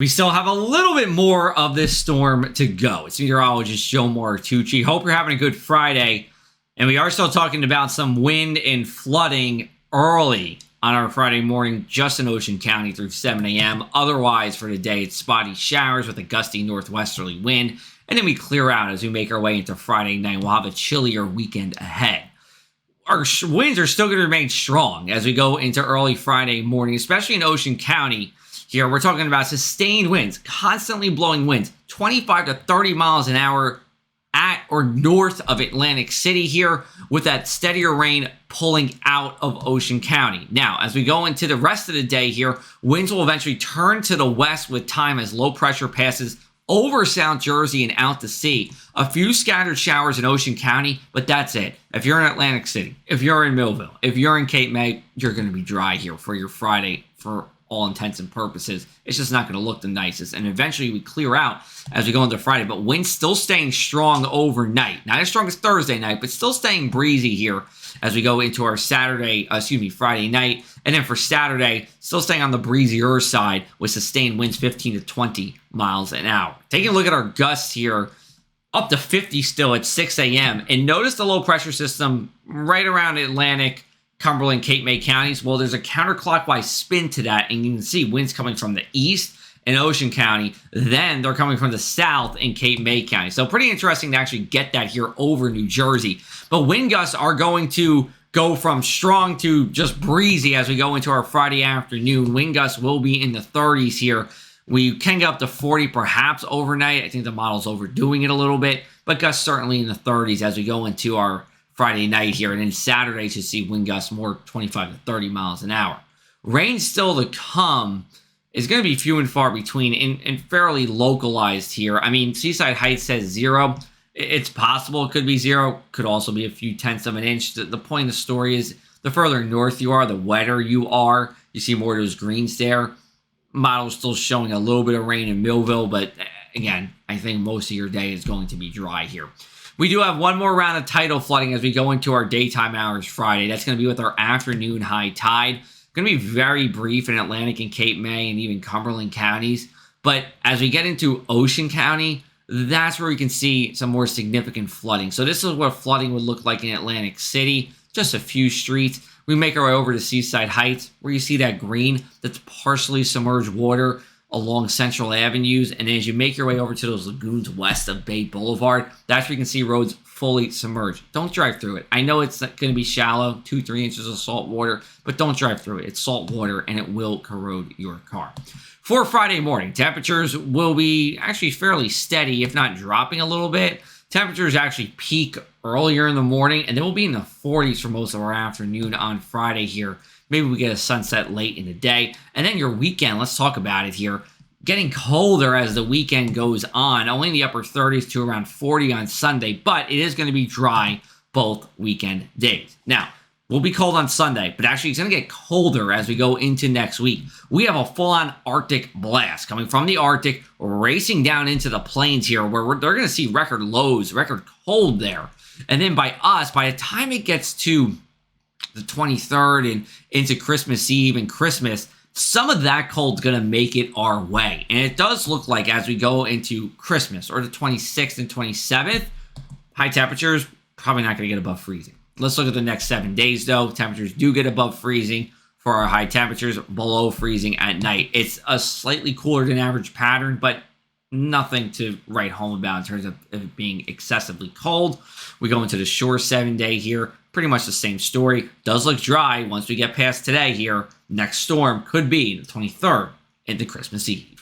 We still have a little bit more of this storm to go. It's meteorologist Joe Martucci. Hope you're having a good Friday. And we are still talking about some wind and flooding early on our Friday morning, just in Ocean County through 7 a.m. Otherwise, for the day, it's spotty showers with a gusty northwesterly wind. And then we clear out as we make our way into Friday night. We'll have a chillier weekend ahead. Our winds are still going to remain strong as we go into early Friday morning, especially in Ocean County. Here, we're talking about sustained winds, constantly blowing winds, 25 to 30 miles an hour at or north of Atlantic City here, with that steadier rain pulling out of Ocean County. Now, as we go into the rest of the day here, winds will eventually turn to the west with time as low pressure passes over South Jersey and out to sea. A few scattered showers in Ocean County, but that's it. If you're in Atlantic City, if you're in Millville, if you're in Cape May, you're going to be dry here for your Friday for all intents and purposes. It's just not going to look the nicest. And eventually we clear out as we go into Friday, but winds still staying strong overnight. Not as strong as Thursday night, but still staying breezy here as we go into our Friday night. And then for Saturday, still staying on the breezier side with sustained winds 15 to 20 miles an hour. Taking a look at our gusts here, up to 50 still at 6 a.m. And notice the low pressure system right around Atlantic, Cumberland, Cape May counties. Well, there's a counterclockwise spin to that, and you can see winds coming from the east in Ocean County. Then they're coming from the south in Cape May County. So pretty interesting to actually get that here over New Jersey. But wind gusts are going to go from strong to just breezy as we go into our Friday afternoon. Wind gusts will be in the 30s here. We can get up to 40 perhaps overnight. I think the model's overdoing it a little bit, but gusts certainly in the 30s as we go into our Friday night here. And then Saturday to see wind gusts more 25 to 30 miles an hour. Rain still to come is going to be few and far between and fairly localized here. I mean, Seaside Heights says 0. It's possible it could be 0. Could also be a few tenths of an inch. The point of the story is the further north you are, the wetter you are. You see more of those greens there. Model's still showing a little bit of rain in Millville, but again, I think most of your day is going to be dry here. We do have one more round of tidal flooding as we go into our daytime hours Friday. That's going to be with our afternoon high tide. Going to be very brief in Atlantic and Cape May and even Cumberland counties. But as we get into Ocean County, that's where we can see some more significant flooding. So this is what flooding would look like in Atlantic City. Just a few streets. We make our way over to Seaside Heights, where you see that green. That's partially submerged water along Central Avenues, and as you make your way over to those lagoons west of Bay Boulevard, that's where you can see roads fully submerged. Don't drive through it. I know it's going to be shallow, 2-3 inches of salt water, but don't drive through it. It's salt water, and it will corrode your car. For Friday morning, temperatures will be actually fairly steady, if not dropping a little bit. Temperatures actually peak earlier in the morning, and then we'll be in the 40s for most of our afternoon on Friday here. Maybe we get a sunset late in the day. And then your weekend, let's talk about it here. Getting colder as the weekend goes on. Only in the upper 30s to around 40 on Sunday. But it is going to be dry both weekend days. Now, we'll be cold on Sunday. But actually, it's going to get colder as we go into next week. We have a full-on Arctic blast coming from the Arctic, racing down into the plains here, where they're going to see record lows, record cold there. And then by the time it gets to the 23rd and into Christmas Eve and Christmas, some of that cold's going to make it our way. And it does look like as we go into Christmas or the 26th and 27th, high temperatures probably not going to get above freezing. Let's look at the next 7 days, though. Temperatures do get above freezing for our high temperatures, below freezing at night. It's a slightly cooler than average pattern, but nothing to write home about in terms of it being excessively cold. We go into the shore 7-day here. Pretty much the same story. Does look dry once we get past today here. Next storm could be the 23rd into Christmas Eve.